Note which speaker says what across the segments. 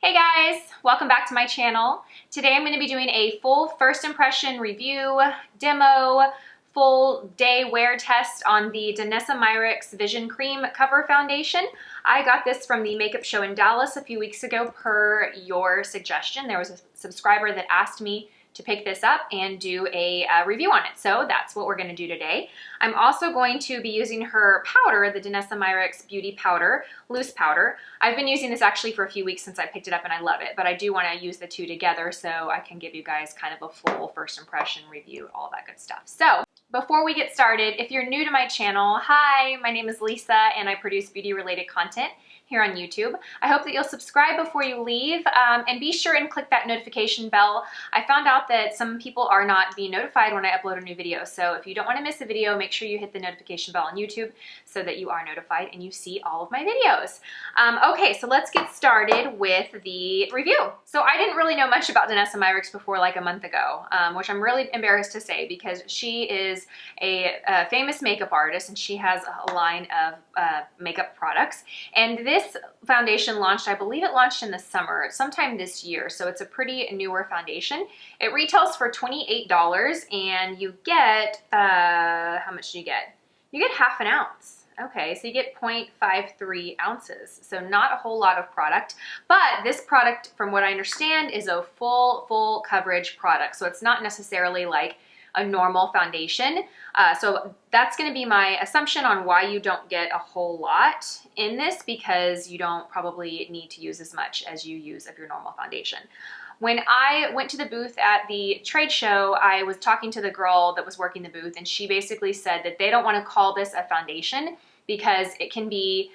Speaker 1: Hey guys, welcome back to my channel. Today I'm going to be doing a full first impression review, demo, full day wear test on the Danessa Myricks Vision Cream Cover Foundation. I got this from the makeup show in Dallas a few weeks ago per your suggestion. There was a subscriber that asked me to pick this up and do a review on it. So that's what we're going to do today. I'm also going to be using her powder, the Danessa Myricks Beauty Powder, loose powder. I've been using this actually for a few weeks since I picked it up and I love it, but I do want to use the two together so I can give you guys kind of a full first impression review, all that good stuff. So before we get started, if you're new to my channel, hi, my name is Lisa and I produce beauty related content here on YouTube. I hope that you'll subscribe before you leave and be sure and click that notification bell. I found out that some people are not being notified when I upload a new video, so if you don't want to miss a video, make sure you hit the notification bell on YouTube so that you are notified and you see all of my videos. Okay, so let's get started with the review. So I didn't really know much about Danessa Myricks before like a month ago, which I'm really embarrassed to say because she is a famous makeup artist and she has a line of makeup products. And this foundation launched, I believe it launched in the summer, sometime this year, so it's a pretty newer foundation. It retails for $28 and you get, how much do you get? You get half an ounce. Okay, so you get 0.53 ounces, so not a whole lot of product, but this product, from what I understand, is a full coverage product, so it's not necessarily like a normal foundation. So that's going to be my assumption on why you don't get a whole lot in this, because you don't probably need to use as much as you use of your normal foundation. When I went to the booth at the trade show, I was talking to the girl that was working the booth, and she basically said that they don't want to call this a foundation because it can be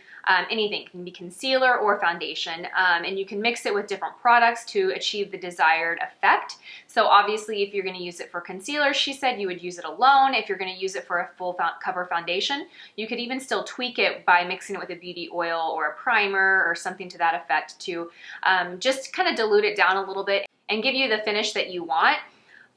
Speaker 1: anything. It can be concealer or foundation, and you can mix it with different products to achieve the desired effect. So obviously if you're going to use it for concealer, she said you would use it alone. If you're going to use it for a full cover foundation, you could even still tweak it by mixing it with a beauty oil or a primer or something to that effect to just kind of dilute it down a little bit and give you the finish that you want.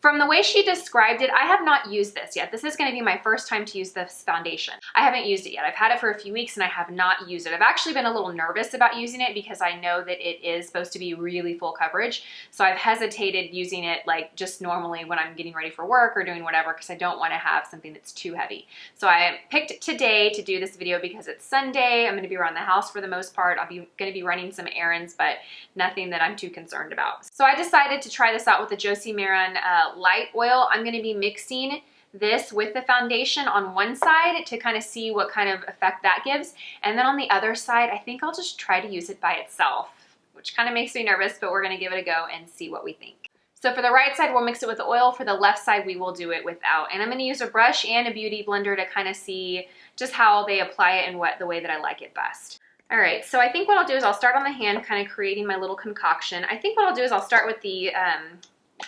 Speaker 1: From the way she described it, I have not used this yet. This is going to be my first time to use this foundation. I haven't used it yet. I've had it for a few weeks and I have not used it. I've actually been a little nervous about using it because I know that it is supposed to be really full coverage. So I've hesitated using it like just normally when I'm getting ready for work or doing whatever, because I don't want to have something that's too heavy. So I picked today to do this video because it's Sunday. I'm going to be around the house for the most part. I'm going to be running some errands, but nothing that I'm too concerned about. So I decided to try this out with the Josie Maran light oil. I'm going to be mixing this with the foundation on one side to kind of see what kind of effect that gives, and then on the other side I think I'll just try to use it by itself, which kind of makes me nervous, but we're going to give it a go and see what we think. So for the right side we'll mix it with the oil, for the left side we will do it without, and I'm going to use a brush and a beauty blender to kind of see just how they apply it and the way that I like it best. Alright, so I think what I'll do is I'll start on the hand kind of creating my little concoction. I think what I'll do is I'll start with the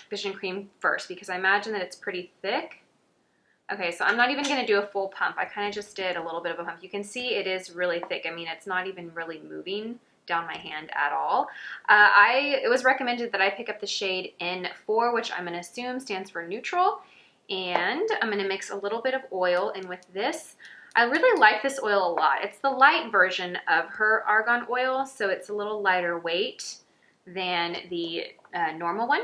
Speaker 1: Vision Cream first because I imagine that it's pretty thick. Okay, so I'm not even going to do a full pump. I kind of just did a little bit of a pump. You can see it is really thick. I mean, it's not even really moving down my hand at all. It was recommended that I pick up the shade N4, which I'm going to assume stands for neutral, and I'm going to mix a little bit of oil in with this. I really like this oil a lot. It's the light version of her argan oil, so it's a little lighter weight than the normal one.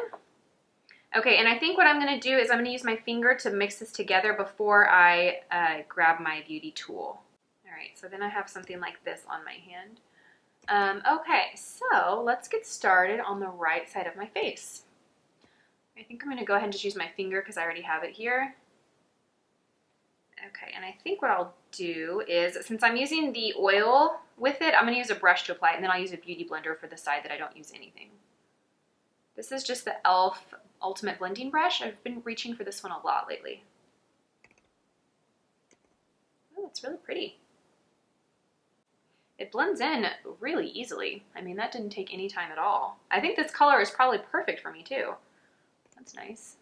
Speaker 1: Okay, and I think what I'm going to do is I'm going to use my finger to mix this together before I grab my beauty tool. Alright, so then I have something like this on my hand. Okay, so let's get started on the right side of my face. I think I'm going to go ahead and just use my finger because I already have it here. Okay, and I think what I'll do is, since I'm using the oil with it, I'm going to use a brush to apply it, and then I'll use a beauty blender for the side that I don't use anything. This is just the e.l.f. Ultimate Blending Brush. I've been reaching for this one a lot lately. Oh, it's really pretty. It blends in really easily. I mean, that didn't take any time at all. I think this color is probably perfect for me too. That's nice.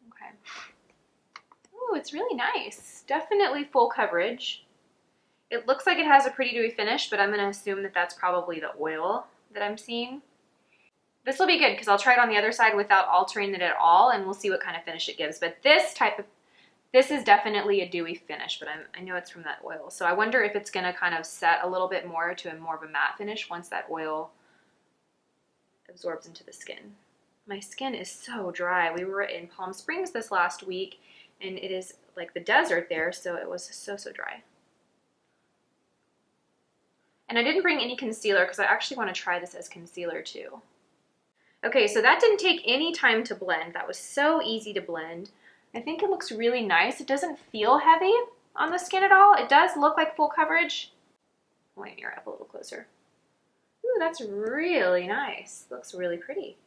Speaker 1: Okay. Oh, it's really nice. Definitely full coverage. It looks like it has a pretty dewy finish, but I'm going to assume that that's probably the oil that I'm seeing. This will be good because I'll try it on the other side without altering it at all, and we'll see what kind of finish it gives. But this type of This is definitely a dewy finish, but I know it's from that oil. So I wonder if it's gonna kind of set a little bit more to a more of a matte finish once that oil absorbs into the skin. My skin is so dry. We were in Palm Springs this last week, and it is like the desert there, so it was so dry. And I didn't bring any concealer because I actually want to try this as concealer too. Okay, so that didn't take any time to blend. That was so easy to blend. I think it looks really nice. It doesn't feel heavy on the skin at all. It does look like full coverage. Point your up a little closer. Ooh, that's really nice. Looks really pretty.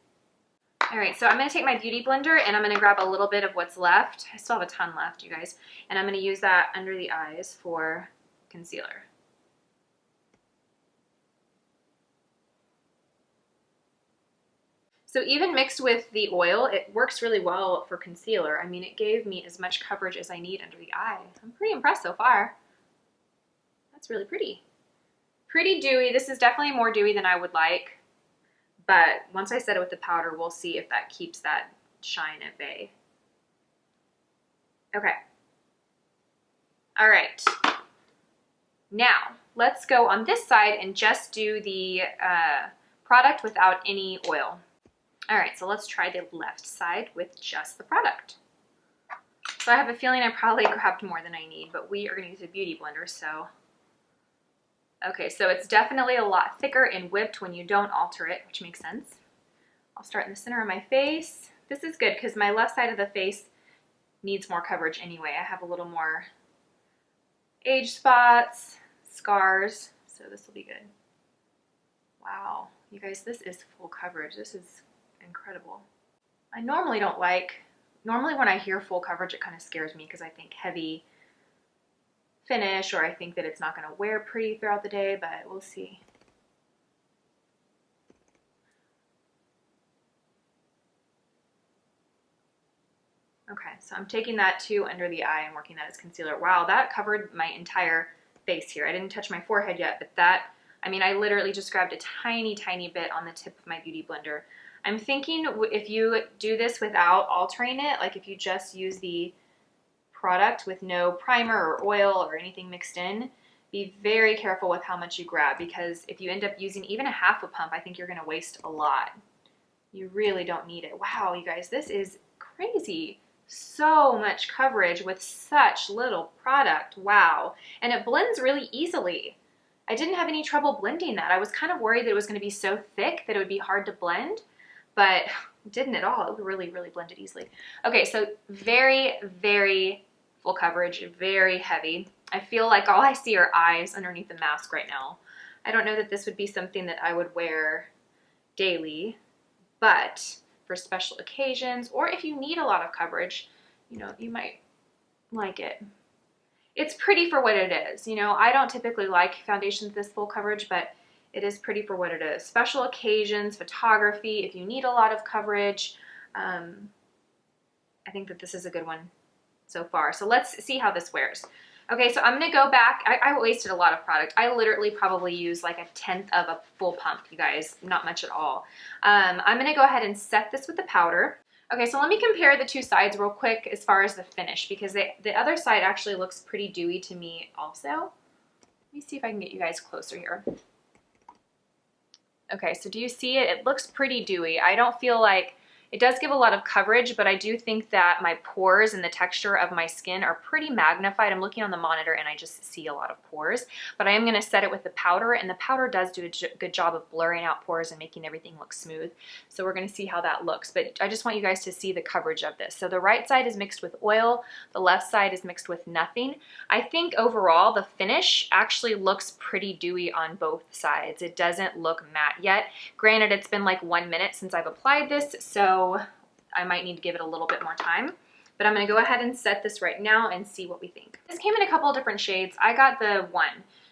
Speaker 1: All right, so I'm gonna take my Beauty Blender and I'm gonna grab a little bit of what's left. I still have a ton left, you guys. And I'm gonna use that under the eyes for concealer. So even mixed with the oil, it works really well for concealer. I mean, it gave me as much coverage as I need under the eye. I'm pretty impressed so far. That's really pretty. Pretty dewy. This is definitely more dewy than I would like. But once I set it with the powder, we'll see if that keeps that shine at bay. Okay. All right. Now, let's go on this side and just do the product without any oil. All right, so let's try the left side with just the product. So I have a feeling I probably grabbed more than I need, but we are gonna use a Beauty Blender, so. Okay, so it's definitely a lot thicker and whipped when you don't alter it, which makes sense. I'll start in the center of my face. This is good because my left side of the face needs more coverage anyway. I have a little more age spots, scars, so this will be good. Wow, you guys, this is full coverage. This is incredible. I normally don't like, normally when I hear full coverage, it kind of scares me because I think heavy finish, or I think that it's not going to wear pretty throughout the day, but we'll see. Okay, so I'm taking that too under the eye and working that as concealer. Wow, that covered my entire face here. I didn't touch my forehead yet, but that, I mean, I literally just grabbed a tiny bit on the tip of my Beauty Blender. I'm thinking if you do this without altering it, like if you just use the product with no primer or oil or anything mixed in, be very careful with how much you grab, because if you end up using even a half a pump, I think you're going to waste a lot. You really don't need it. Wow, you guys, this is crazy. So much coverage with such little product. Wow. And it blends really easily. I didn't have any trouble blending that. I was kind of worried that it was going to be so thick that it would be hard to blend, but it didn't at all. It really blended easily. Okay, so very full coverage, very heavy. I feel like all I see are eyes underneath the mask right now. I don't know that this would be something that I would wear daily, but for special occasions, or if you need a lot of coverage, you know, you might like it. It's pretty for what it is. You know, I don't typically like foundations this full coverage, but it is pretty for what it is. Special occasions, photography, if you need a lot of coverage, I think that this is a good one so far. So let's see how this wears. Okay, so I'm gonna go back. I wasted a lot of product. I literally probably used like 1/10 of a full pump, you guys, not much at all. I'm gonna go ahead and set this with the powder. Okay, so let me compare the two sides real quick as far as the finish, because the other side actually looks pretty dewy to me also. Let me see if I can get you guys closer here. Okay, so do you see it? It looks pretty dewy. I don't feel like, it does give a lot of coverage, but I do think that my pores and the texture of my skin are pretty magnified. I'm looking on the monitor and I just see a lot of pores, but I am gonna set it with the powder, and the powder does do a good job of blurring out pores and making everything look smooth. So we're gonna see how that looks, but I just want you guys to see the coverage of this. So the right side is mixed with oil, the left side is mixed with nothing. I think overall the finish actually looks pretty dewy on both sides. It doesn't look matte yet. Granted, it's been like 1 minute since I've applied this, so I might need to give it a little bit more time, but I'm gonna go ahead and set this right now and see what we think. This came in a couple of different shades. I got the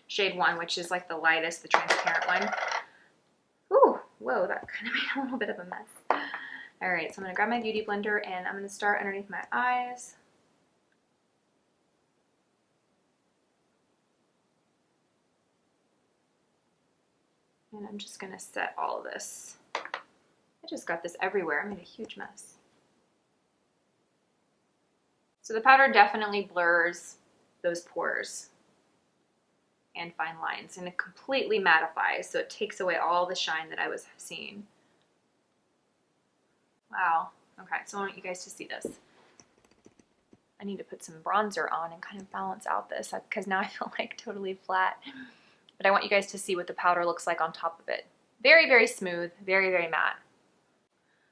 Speaker 1: shade 1, which is like the lightest, the transparent one. Ooh, whoa, that kind of made a little bit of a mess. All right, so I'm gonna grab my Beauty Blender and I'm gonna start underneath my eyes. And I'm just gonna set all of this. I just got this everywhere. I made a huge mess. So the powder definitely blurs those pores and fine lines, and it completely mattifies, so it takes away all the shine that I was seeing. Wow. Okay, so I want you guys to see this. I need to put some bronzer on and kind of balance out this, because now I feel like totally flat. But I want you guys to see what the powder looks like on top of it. Very, very smooth, very, very matte.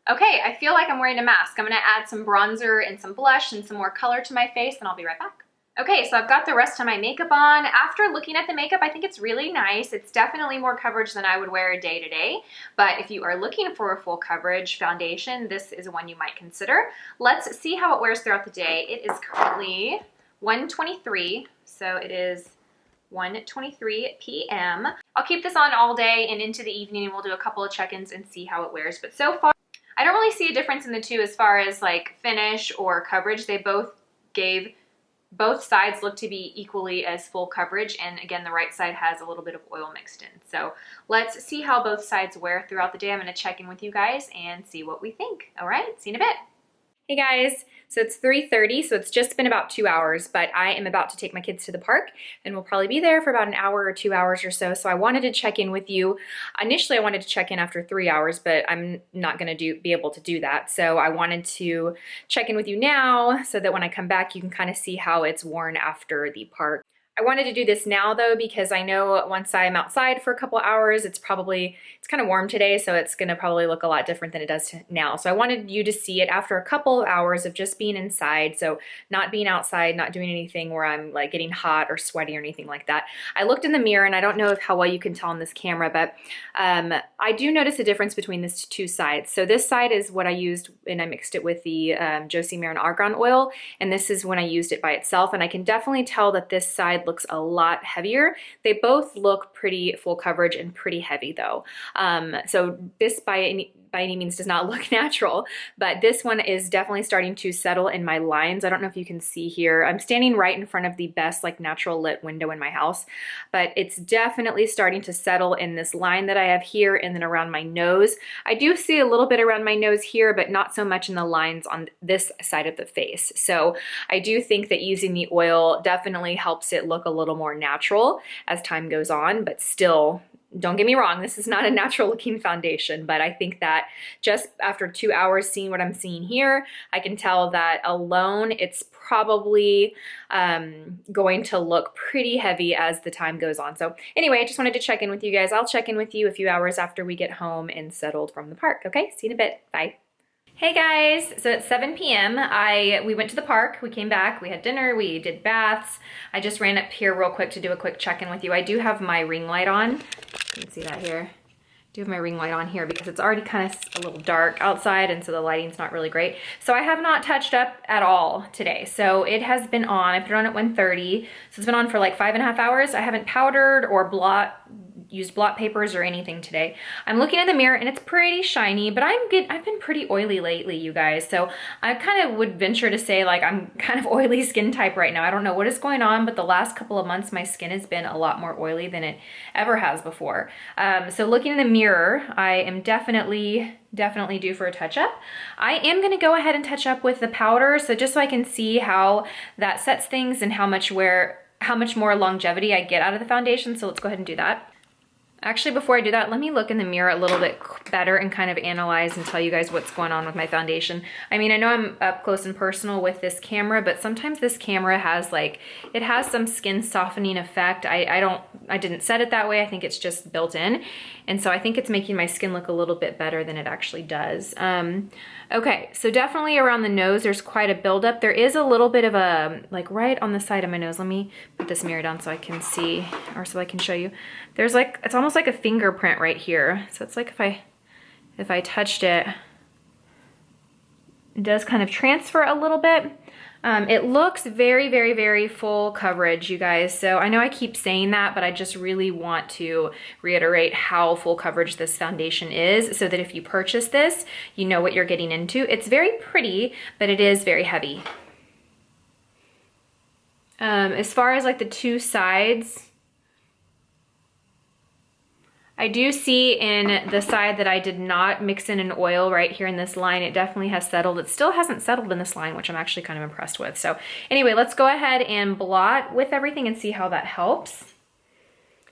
Speaker 1: Okay, I feel like I'm wearing a mask. I'm gonna add some bronzer and some blush and some more color to my face, and I'll be right back. Okay, so I've got the rest of my makeup on. After looking at the makeup, I think it's really nice. It's definitely more coverage than I would wear day to day, but if you are looking for a full coverage foundation, this is one you might consider. Let's see how it wears throughout the day. It is currently 1:23, so it is 1:23 p.m. I'll keep this on all day and into the evening, and we'll do a couple of check-ins and see how it wears, but so far, I don't really see a difference in the two as far as like finish or coverage. They both sides look to be equally as full coverage, and again, the right side has a little bit of oil mixed in. So let's see how both sides wear throughout the day. I'm gonna check in with you guys and see what we think. All right, see you in a bit. Hey guys, so it's 3:30, so it's just been about 2 hours, but I am about to take my kids to the park, and we'll probably be there for about an hour or 2 hours or so. So I wanted to check in with you. Initially, I wanted to check in after 3 hours, but I'm not gonna be able to do that. So I wanted to check in with you now so that when I come back, you can kind of see how it's worn after the park. I wanted to do this now though, because I know once I'm outside for a couple hours, it's kind of warm today, so it's gonna probably look a lot different than it does now. So I wanted you to see it after a couple of hours of just being inside. So not being outside, not doing anything where I'm like getting hot or sweaty or anything like that. I looked in the mirror, and I don't know how well you can tell on this camera, but I do notice a difference between these two sides. So this side is what I used, and I mixed it with the Josie Maran Argan oil, and this is when I used it by itself, and I can definitely tell that this side looks a lot heavier. They both look pretty full coverage and pretty heavy though. So this by any means does not look natural, but this one is definitely starting to settle in my lines. I don't know if you can see here. I'm standing right in front of the best like natural lit window in my house, but it's definitely starting to settle in this line that I have here and then around my nose. I do see a little bit around my nose here, but not so much in the lines on this side of the face. So I do think that using the oil definitely helps it look a little more natural as time goes on, but still, don't get me wrong, this is not a natural looking foundation, but I think that just after 2 hours seeing what I'm seeing here, I can tell that alone it's probably going to look pretty heavy as the time goes on. So anyway, I just wanted to check in with you guys. I'll check in with you a few hours after we get home and settled from the park. Okay, see you in a bit. Bye. Hey guys, so it's 7 p.m. We went to the park, we came back, we had dinner, we did baths. I just ran up here real quick to do a quick check-in with you. I do have my ring light on. You can see that here. I do have my ring light on here because it's already kind of a little dark outside, and so the lighting's not really great. So I have not touched up at all today. So it has been on, I put it on at 1:30. So it's been on for like 5.5 hours. I haven't powdered or used blot papers or anything today. I'm looking in the mirror and it's pretty shiny, but I've been pretty oily lately, you guys. So I kind of would venture to say like I'm kind of oily skin type right now. I don't know what is going on, but the last couple of months my skin has been a lot more oily than it ever has before. So looking in the mirror, I am definitely due for a touch-up. I am gonna go ahead and touch up with the powder, so just so I can see how that sets things and how much more longevity I get out of the foundation. So let's go ahead and do that. Actually, before I do that, let me look in the mirror a little bit better and kind of analyze and tell you guys what's going on with my foundation. I mean, I know I'm up close and personal with this camera, but sometimes this camera has it has some skin softening effect. I didn't set it that way. I think it's just built in. And so I think it's making my skin look a little bit better than it actually does. Okay, so definitely around the nose, there's quite a buildup. There is a little bit of a, like right on the side of my nose. Let me put this mirror down so I can see, or so I can show you. There's it's almost like a fingerprint right here. So it's like if I touched it, it does kind of transfer a little bit. It looks very, very, very full coverage, you guys. So I know I keep saying that, but I just really want to reiterate how full coverage this foundation is so that if you purchase this, you know what you're getting into. It's very pretty, but it is very heavy. As far as like the two sides, I do see in the side that I did not mix in an oil right here in this line. It definitely has settled. It still hasn't settled in this line, which I'm actually kind of impressed with. So anyway, let's go ahead and blot with everything and see how that helps.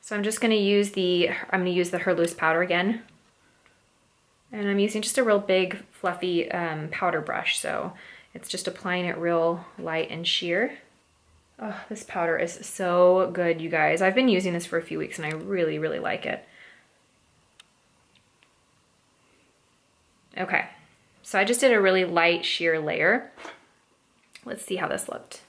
Speaker 1: So I'm just gonna use the Her Loose powder again. And I'm using just a real big fluffy powder brush. So it's just applying it real light and sheer. Oh, this powder is so good, you guys. I've been using this for a few weeks and I really, really like it. Okay, so I just did a really light sheer layer. Let's see how this looked.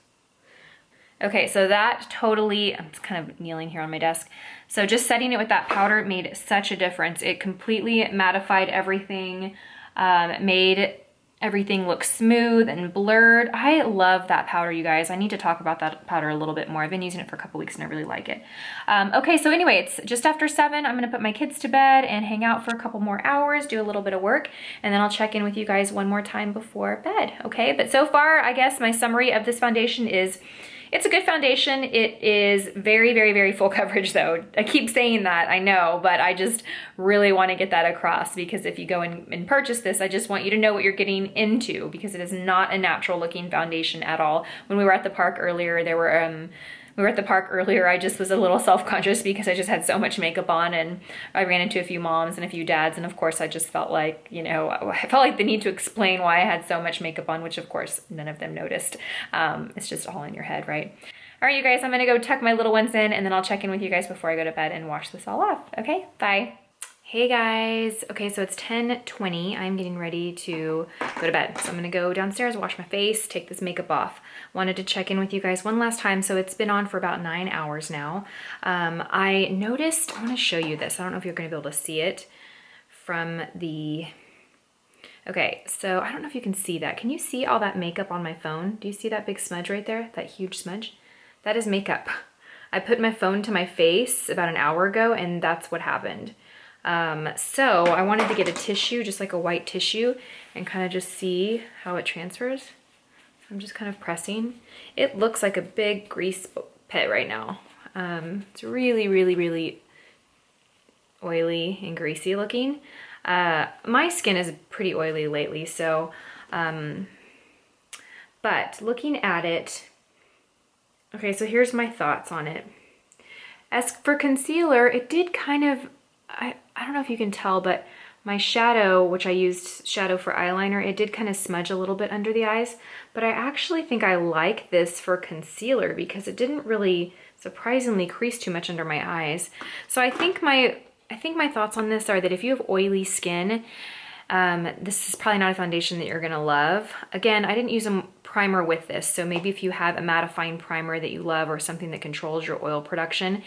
Speaker 1: Okay, so that totally, I'm kind of kneeling here on my desk. So just setting it with that powder made such a difference. It completely mattified everything, made everything look smooth and blurred. I love that powder, you guys. I need to talk about that powder a little bit more. I've been using it for a couple weeks and I really like it. Okay, so anyway, it's just after 7. I'm gonna put my kids to bed and hang out for a couple more hours, do a little bit of work, and then I'll check in with you guys one more time before bed, okay? But so far, I guess my summary of this foundation is, it's a good foundation. It is very, very, very full coverage though. I keep saying that, I know, but I just really want to get that across, because if you go and purchase this, I just want you to know what you're getting into, because it is not a natural looking foundation at all. When we were at the park earlier, I just was a little self-conscious because I just had so much makeup on, and I ran into a few moms and a few dads, and of course I just felt like, you know, I felt like the need to explain why I had so much makeup on, which of course none of them noticed. It's just all in your head, right? All right, you guys, I'm gonna go tuck my little ones in and then I'll check in with you guys before I go to bed and wash this all off. Okay, bye. Hey guys, okay, so it's 10:20. I'm getting ready to go to bed. So I'm gonna go downstairs, wash my face, take this makeup off. Wanted to check in with you guys one last time. So it's been on for about 9 hours now. I noticed, I wanna show you this. I don't know if you're gonna be able to see it from the, okay, so I don't know if you can see that. Can you see all that makeup on my phone? Do you see that big smudge right there? That huge smudge? That is makeup. I put my phone to my face about an hour ago and that's what happened. So I wanted to get a tissue, just like a white tissue, and kind of just see how it transfers. So I'm just kind of pressing. It looks like a big grease pit right now. It's really, really, really oily and greasy looking. My skin is pretty oily lately, so, but looking at it, okay, so here's my thoughts on it. As for concealer, it did kind of, I don't know if you can tell, but my shadow, which I used shadow for eyeliner, it did kind of smudge a little bit under the eyes, but I actually think I like this for concealer because it didn't really surprisingly crease too much under my eyes. So I think my thoughts on this are that if you have oily skin, this is probably not a foundation that you're gonna love. Again, I didn't use a primer with this, so maybe if you have a mattifying primer that you love or something that controls your oil production,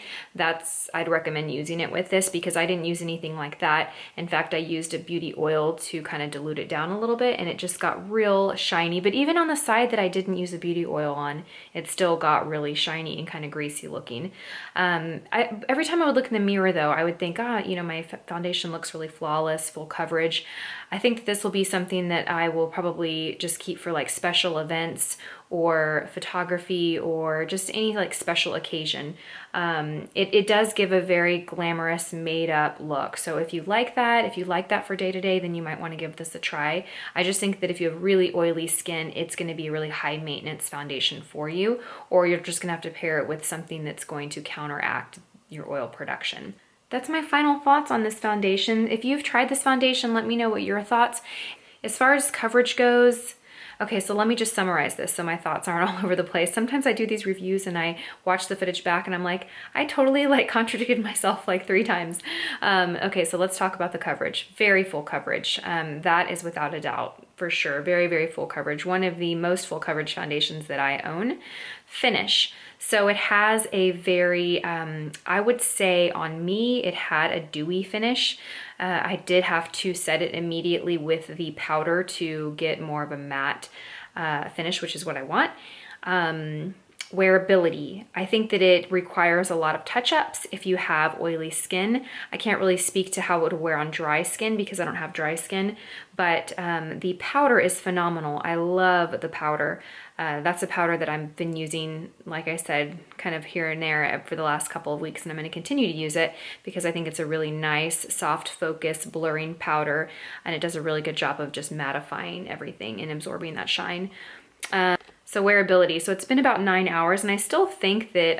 Speaker 1: I'd recommend using it with this, because I didn't use anything like that. In fact, I used a beauty oil to kind of dilute it down a little bit and it just got real shiny. But even on the side that I didn't use a beauty oil on, it still got really shiny and kind of greasy looking. Every time I would look in the mirror though, I would think, you know, my foundation looks really flawless, full coverage. I think that this will be something that I will probably just keep for like special events or photography or just any like special occasion. It does give a very glamorous made up look. So if you like that for day to day, then you might want to give this a try. I just think that if you have really oily skin, it's going to be a really high maintenance foundation for you, or you're just going to have to pair it with something that's going to counteract your oil production. That's my final thoughts on this foundation. If you've tried this foundation, let me know what your thoughts. As far as coverage goes, okay, so let me just summarize this so my thoughts aren't all over the place. Sometimes I do these reviews and I watch the footage back and I'm like, I totally like contradicted myself like 3 times. Okay, so let's talk about the coverage. Very full coverage. That is without a doubt, for sure. Very, very full coverage. One of the most full coverage foundations that I own. Finish. So it has a very, I would say on me, it had a dewy finish. I did have to set it immediately with the powder to get more of a matte finish, which is what I want. Wearability. I think that it requires a lot of touch-ups if you have oily skin. I can't really speak to how it would wear on dry skin because I don't have dry skin, but the powder is phenomenal. I love the powder. That's a powder that I've been using, like I said, kind of here and there for the last couple of weeks, and I'm going to continue to use it because I think it's a really nice, soft focus blurring powder, and it does a really good job of just mattifying everything and absorbing that shine. So wearability, so it's been about 9 hours and I still think that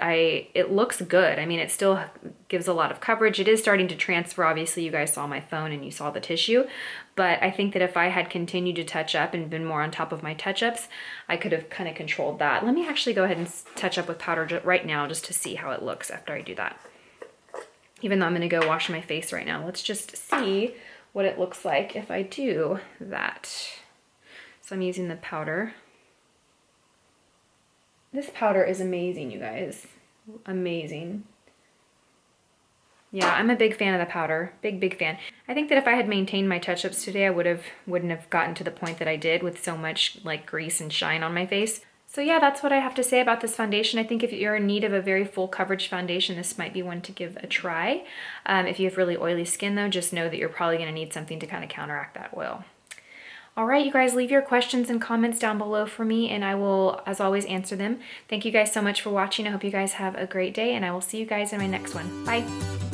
Speaker 1: it looks good. I mean, it still gives a lot of coverage. It is starting to transfer. Obviously you guys saw my phone and you saw the tissue, but I think that if I had continued to touch up and been more on top of my touch-ups, I could have kind of controlled that. Let me actually go ahead and touch up with powder right now just to see how it looks after I do that. Even though I'm gonna go wash my face right now, let's just see what it looks like if I do that. So I'm using the powder. This powder is amazing, you guys. Amazing. Yeah, I'm a big fan of the powder. Big fan. I think that if I had maintained my touch-ups today, I wouldn't have gotten to the point that I did with so much like grease and shine on my face. So yeah, that's what I have to say about this foundation. I think if you're in need of a very full coverage foundation, this might be one to give a try. If you have really oily skin though, just know that you're probably gonna need something to kind of counteract that oil. All right, you guys, leave your questions and comments down below for me and I will, as always, answer them. Thank you guys so much for watching. I hope you guys have a great day and I will see you guys in my next one. Bye.